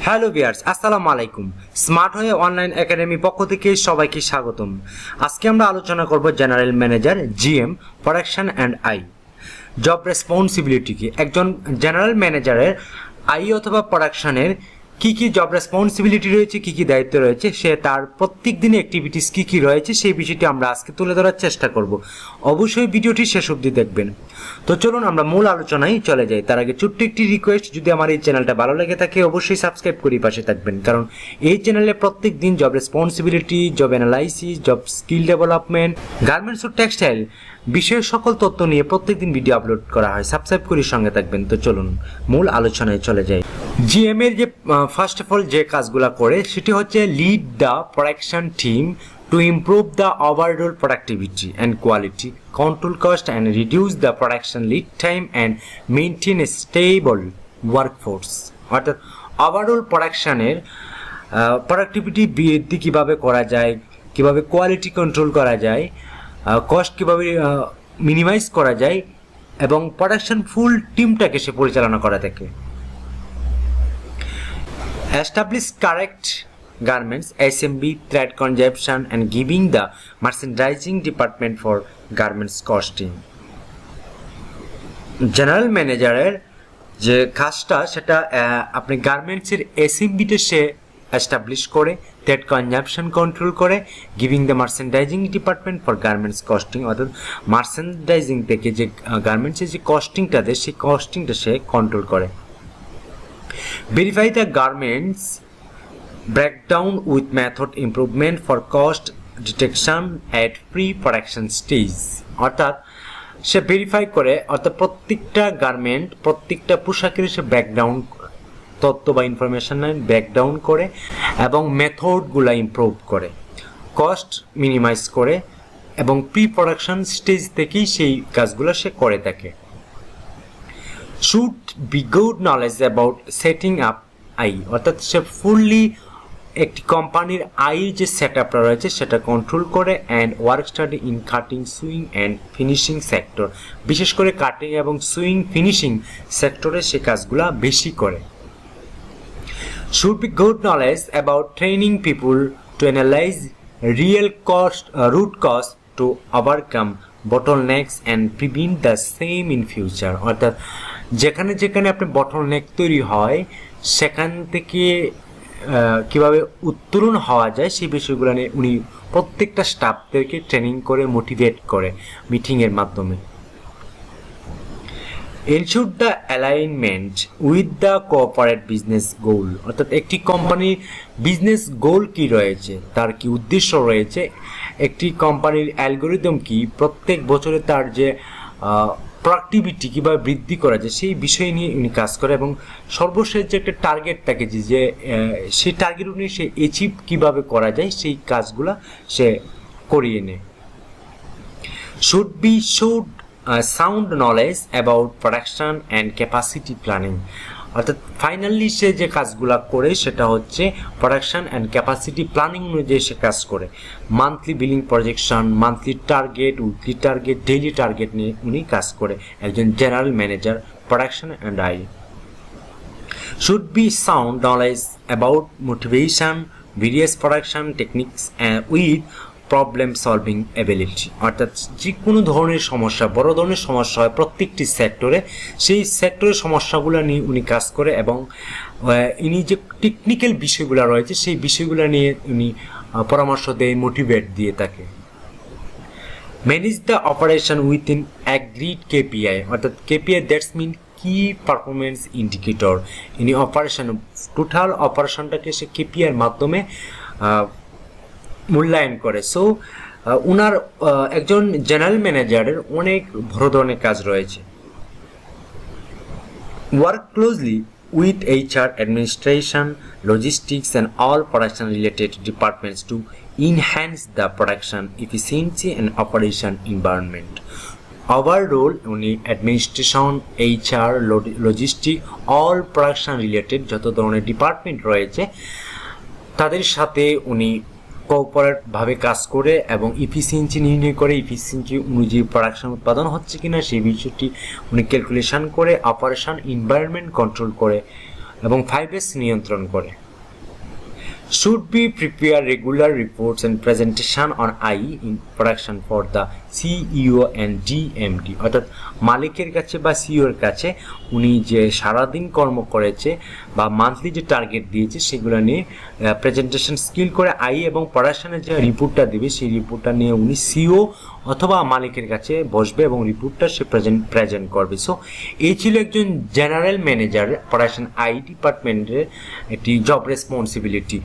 Hello viewers, আসসালামু আলাইকুম। Smart হয়ে অনলাইন একাডেমি পক্ষ থেকে সবাইকে স্বাগতম। আজকে আমরা আলোচনা করব general manager GM production and I job responsibility কি। একজন জেনারেল ম্যানেজারের আই অথবা প্রোডাকশনের কি জব রেসপন্সিবিলিটি রয়েছে, কি দায়িত্ব রয়েছে, সে তার প্রত্যেক দিনে অ্যাক্টিভিটিস কি রয়েছে সেই বিষয়টি আমরা আজকে তুলে ধরার চেষ্টা করব। অবশ্যই ভিডিওটি শেষ অবধি দেখবেন। তো চলুন আমরা মূল আলোচনায় চলে যাই। তার আগে ছোট্ট একটি রিকোয়েস্ট, যদি আমার এই চ্যানেলটা ভালো লেগে থাকে অবশ্যই সাবস্ক্রাইব করে পাশে থাকবেন, কারণ এই চ্যানেলে প্রত্যেক দিন job responsibility, job analysis, job skill development, garments ও টেক্সটাইল বিষয়ের সকল তথ্য নিয়ে প্রত্যেকদিন ভিডিও আপলোড করা হয়। সাবস্ক্রাইব করে সঙ্গে থাকবেন। তো চলুন মূল আলোচনায় চলে যাই। জিএম এর যে ফার্স্ট অফ অল যে কাজগুলো করে সেটি হচ্ছে lead the production team to improve the overall productivity and quality, control cost and reduce the production lead time and maintain a stable workforce. অর্থাৎ ওভারঅল প্রোডাকশনের প্রোডাক্টিভিটি বৃদ্ধি কীভাবে করা যায়, কীভাবে কোয়ালিটি কন্ট্রোল করা যায়, কস্ট কীভাবে মিনিমাইজ করা যায় এবং প্রোডাকশন ফুল টিমটাকে সে পরিচালনা করা থাকে। Establish correct garments assembly, thread consumption and giving the merchandising department for garments costing. General ম্যানেজারের যে কাজটা সেটা আপনি গার্মেন্টসের অ্যাসেম্বলিতে সে এস্টাবলিশ করে, থ্রেড কনজাম্পশন কন্ট্রোল করে, giving the merchandising department for garments costing, অর্থাৎ মার্চেন্ডাইজিং থেকে যে গার্মেন্টসের যে কস্টিংটা দেয় সেই কস্টিংটা সে কন্ট্রোল করে। Verify the garments breakdown with method improvement for cost detection at pre-production stage, অর্থাৎ সে ভেরিফাই করে, অর্থাৎ প্রত্যেকটা গার্মেন্ট, প্রত্যেকটা পোশাকের সে ব্রেকডাউন তথ্য বা ইনফরমেশন ব্রেকডাউন করে এবং মেথডগুলো ইমপ্রুভ করে, কস্ট মিনিমাইজ করে এবং প্রি প্রোডাকশন স্টেজ থেকেই সেই কাজগুলো সে করে থাকে। Should be good knowledge about setting up I, অর্থাৎ সে ফুললি একটি কোম্পানির আয়ের যে সেট আপটা রয়েছে সেটা কন্ট্রোল করে and work study in cutting, swing and finishing sector, বিশেষ করে কাটিং এবং সুইং ফিনিশিং সেক্টরে সে কাজগুলা বেশি করে। Should be good knowledge about training people to analyze real cost, root cost to overcome bottlenecks and prevent the same in future, অর্থাৎ যেখানে যেখানে আপনার বটলনেক তৈরি হয় সেখান থেকে কীভাবে উত্তরণ হওয়া যায় সেই বিষয়গুলো নিয়ে উনি প্রত্যেকটা স্টাফদেরকে ট্রেনিং করে, মোটিভেট করে মিটিংয়ের মাধ্যমে। Ensure the alignment with the cooperate business goal, অর্থাৎ একটি কোম্পানির বিজনেস গোল কি রয়েছে, তার কি উদ্দেশ্য রয়েছে, একটি কোম্পানির অ্যালগোরিদম কি, প্রত্যেক বছরে তার যে প্রোডাক্টিভিটি কীভাবে বৃদ্ধি করা যায় সেই বিষয় নিয়ে উনি কাজ করে এবং সর্বশেষ যে একটা টার্গেট থাকে যে সেই টার্গেট উনি সে অ্যাচিভ কীভাবে করা যায় সেই কাজগুলা সে করিয়ে নেয়। Should be sound knowledge about production and capacity planning, অর্থাৎ ফাইনালি সে যে কাজগুলো করে সেটা হচ্ছে প্রোডাকশন অ্যান্ড ক্যাপাসিটি প্ল্যানিং অনুযায়ী সে কাজ করে। Monthly billing projection, monthly target, weekly target, daily target নিয়ে উনি কাজ করে একজন general manager production and I. Should be sound knowledge about motivation, various production techniques with problem solving ability, অর্থাৎ যে কোনো ধরনের সমস্যা, বড় ধরনের সমস্যা হয় প্রত্যেকটি সেক্টরে, সেই সেক্টরের সমস্যাগুলো নিয়ে উনি কাজ করে এবং ইনি যে টেকনিক্যাল বিষয়গুলো রয়েছে সেই বিষয়গুলো নিয়ে উনি পরামর্শ দেয়, মোটিভেট দিয়ে থাকে। Manage the operation within agreed KPI, অর্থাৎ কেপিআই দ্যাটস মিন কি পারফরমেন্স ইন্ডিকেটর, ইনি অপারেশন টোটাল অপারেশনটাকে সে কেপিআইয়ের মাধ্যমে মূল্যায়ন করে। সো উনার একজন জেনারেল ম্যানেজারের অনেক বড় ধরনের কাজ রয়েছে। Work closely with HR, administration, logistics and all production related departments to enhance the production efficiency and operation environment. Overall উনি administration, HR, logistic, all production related যত ধরনের ডিপার্টমেন্ট রয়েছে তাদের সাথে উনি কোঅপারেটভাবে কাজ করে এবং ইফিসিয়েন্সি নির্ণয় করে, ইফিসিয়েন্সি অনুযায়ী প্রোডাকশন উৎপাদন হচ্ছে কিনা সেই বিষয়টি উনি ক্যালকুলেশন করে, অপারেশন এনভায়রনমেন্ট কন্ট্রোল করে এবং 5S নিয়ন্ত্রণ করে। Should be prepare regular reports and presentation on IE in production for the CEO and DMD, অর্থাৎ মালিকের কাছে বা সিইওর কাছে উনি যে সারাদিন কর্ম করেছে বা মান্থলি যে টার্গেট দিয়েছে সেগুলো নিয়ে প্রেজেন্টেশন স্কিল করে এবং প্রোডাকশনের যে রিপোর্টটা দেবে সেই রিপোর্টটা নিয়ে উনি সিইও অথবা মালিকের কাছে বসবে এবং রিপোর্টটা সে প্রেজেন্ট করবে। সো এই ছিল একজন জেনারেল ম্যানেজার প্রোডাকশন ডিপার্টমেন্টের একটি জব রেসপন্সিবিলিটি।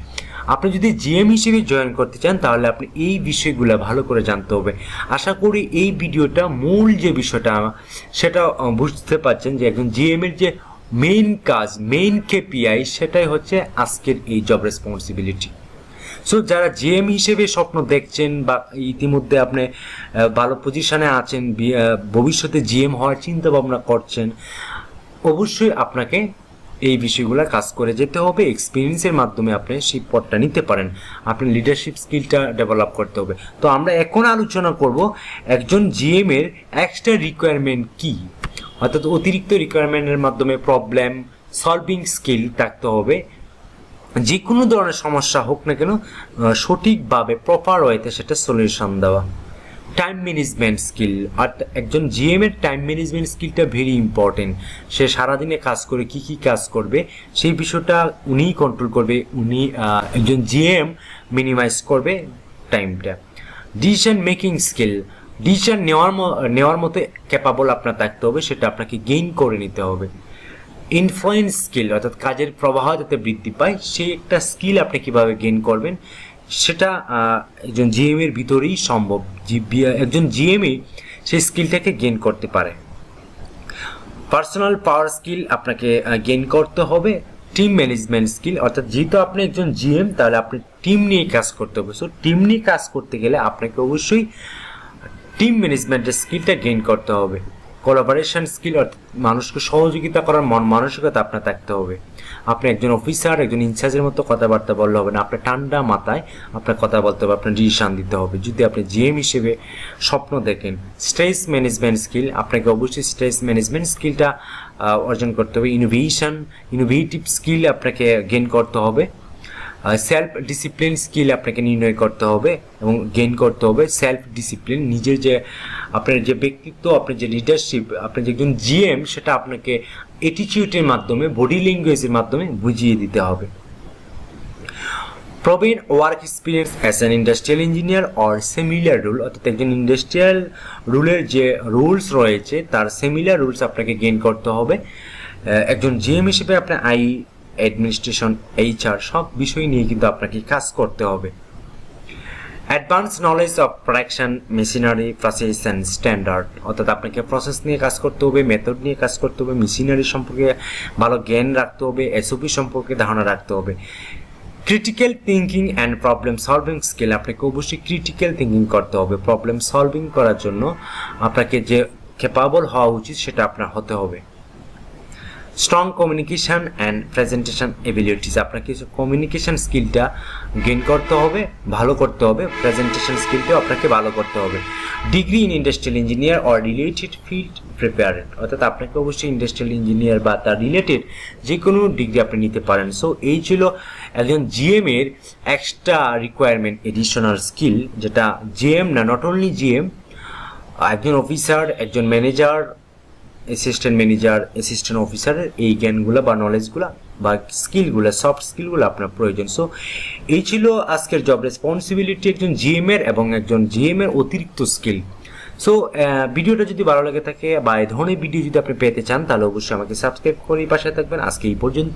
আপনি যদি জিএম হিসেবে জয়েন করতে চান তাহলে আপনি এই বিষয়গুলো ভালো করে জানতে হবে। আশা করি এই ভিডিওটা মূল যে বিষয়টা সেটা বুঝতে পারছেন যে একজন জিএম এর যে মেইন কাজ, মেইন কেপিআই সেটাই হচ্ছে আজকের এই জব রেসপন্সিবিলিটি। সো যারা জিএম হিসেবে স্বপ্ন দেখছেন বা ইতিমধ্যে আপনি ভালো পজিশনে আছেন, ভবিষ্যতে জিএম হওয়ার চিন্তা ভাবনা করছেন, অবশ্যই আপনাকে এই বিষয়গুলো কাজ করে যেতে হবে। এক্সপিরিয়েন্সের মাধ্যমে আপনি সেই পদটা নিতে পারেন, আপনি লিডারশিপ স্কিলটা ডেভেলপ করতে হবে। তো আমরা এখন আলোচনা করব একজন জিএম এর এক্সট্রা রিকোয়ারমেন্ট কি, অর্থাৎ অতিরিক্ত রিকোয়ারমেন্টের মাধ্যমে প্রবলেম সলভিং স্কিল থাকতে হবে। যে কোনো ধরনের সমস্যা হোক না কেন সঠিকভাবে প্রপার ওয়েতে সেটা সলিউশন দেওয়া। টাইম ম্যানেজমেন্ট স্কিল, অর্থাৎ একজন জিএম এর টাইম ম্যানেজমেন্ট স্কিলটা ভেরি ইম্পর্টেন্ট। সে সারাদিনে কাজ করে কি কি কাজ করবে সেই বিষয়টা উনিই কন্ট্রোল করবে। উনি একজন জিএম মিনিমাইজ করবে টাইমটা। ডিসিশন মেকিং স্কিল, ডিসিশন নেওয়ার মতো ক্যাপাবল আপনার থাকতে হবে, সেটা আপনাকে গেইন করে নিতে হবে। ইনফ্লুয়েন্স স্কিল, অর্থাৎ কাজের প্রবাহ যাতে বৃদ্ধি পায় সেই একটা স্কিল আপনি কিভাবে গেইন করবেন সেটা একজন জিএম এর ভিতরেই সম্ভব। একজন জিএমই সেই স্কিলটাকে গেইন করতে পারে। পার্সোনাল পাওয়ার স্কিল আপনাকে গেইন করতে হবে। টিম ম্যানেজমেন্ট স্কিল, অর্থাৎ যেহেতু আপনি একজন জিএম তাহলে আপনি টিম নিয়ে কাজ করতে হবে। সো টিম নিয়ে কাজ করতে গেলে আপনাকে অবশ্যই টিম ম্যানেজমেন্টের স্কিলটা গেইন করতে হবে। কোলাবোরেশন স্কিল, অর্থাৎ মানুষকে সহযোগিতা করার মানসিকতা আপনার থাকতে হবে। আপনি একজন অফিসার, একজন ইনচার্জের মতো কথাবার্তা বললে হবে না, আপনার ঠান্ডা মাথায় আপনার কথা বলতে হবে, আপনার ডিসিশন দিতে হবে যদি আপনি জিএম হিসেবে স্বপ্ন দেখেন। স্ট্রেস ম্যানেজমেন্ট স্কিল, আপনাকে অবশ্যই স্ট্রেস ম্যানেজমেন্ট স্কিলটা অর্জন করতে হবে। ইনোভেটিভ স্কিল আপনাকে গেইন করতে হবে। সেলফ ডিসিপ্লিন স্কিল আপনাকে নির্ণয় করতে হবে এবং গেইন করতে হবে। সেলফ ডিসিপ্লিন, নিজের যে আপনার যে ব্যক্তিত্ব, আপনার যে লিডারশিপ, আপনি যে একজন জিএম সেটা আপনাকে অ্যাটিটিউডের মাধ্যমে, বডি ল্যাঙ্গুয়েজের মাধ্যমে বুঝিয়ে দিতে হবে। Proven work experience as an industrial engineer or similar role, অর্থাৎ একজন ইন্ডাস্ট্রিয়াল রুলের যে রুলস রয়েছে তার সিমিলার রুলস আপনাকে গেইন করতে হবে। একজন জিএম হিসেবে আপনার অ্যাডমিনিস্ট্রেশন, এইচআর সব বিষয় নিয়ে কিন্তু আপনাকে কাজ করতে হবে। Advance knowledge of production machinery process and standard, অর্থাৎ আপনাকে প্রসেস নিয়ে কাজ করতে হবে, মেথড নিয়ে কাজ করতে হবে, মেশিনারি সম্পর্কে ভালো জ্ঞান রাখতে হবে, এসওপি সম্পর্কে ধারণা রাখতে হবে। Critical thinking and problem solving skill, আপনাকে অবশ্যই ক্রিটিক্যাল থিঙ্কিং করতে হবে। প্রবলেম সলভিং করার জন্য আপনাকে যে ক্যাপাবল হওয়া উচিত সেটা আপনার হতে হবে। Strong communication and presentation abilities, আপনাকে কমিউনিকেশন স্কিলটা গেইন করতে হবে, ভালো করতে হবে। প্রেজেন্টেশন স্কিলটাও আপনাকে ভালো করতে হবে। Degree in industrial engineer or related field prepared, অর্থাৎ আপনাকে অবশ্যই ইন্ডাস্ট্রিয়াল ইঞ্জিনিয়ার বা তার রিলেটেড যে কোনো ডিগ্রি আপনি নিতে পারেন। সো এই ছিল একজন জিএম এর এক্সট্রা রিকোয়ারমেন্ট, এডিশনাল স্কিল, যেটা জিএম না, নট অনলি জিএম, একজন অফিসার, একজন ম্যানেজার, অ্যাসিস্ট্যান্ট ম্যানেজার, অ্যাসিস্ট্যান্ট অফিসারের এই জ্ঞানগুলো বা নলেজগুলো বা স্কিলগুলো, সফট স্কিলগুলো আপনার প্রয়োজন। সো এই ছিল আজকের জব রেসপন্সিবিলিটি একজন জিএম এর এবং একজন জিএম এর অতিরিক্ত স্কিল। সো ভিডিওটা যদি ভালো লাগে থাকে বা এই ধরনের ভিডিও যদি আপনি পেতে চান তাহলে অবশ্যই আমাকে সাবস্ক্রাইব করে পাশে থাকবেন। আজকে এই পর্যন্ত।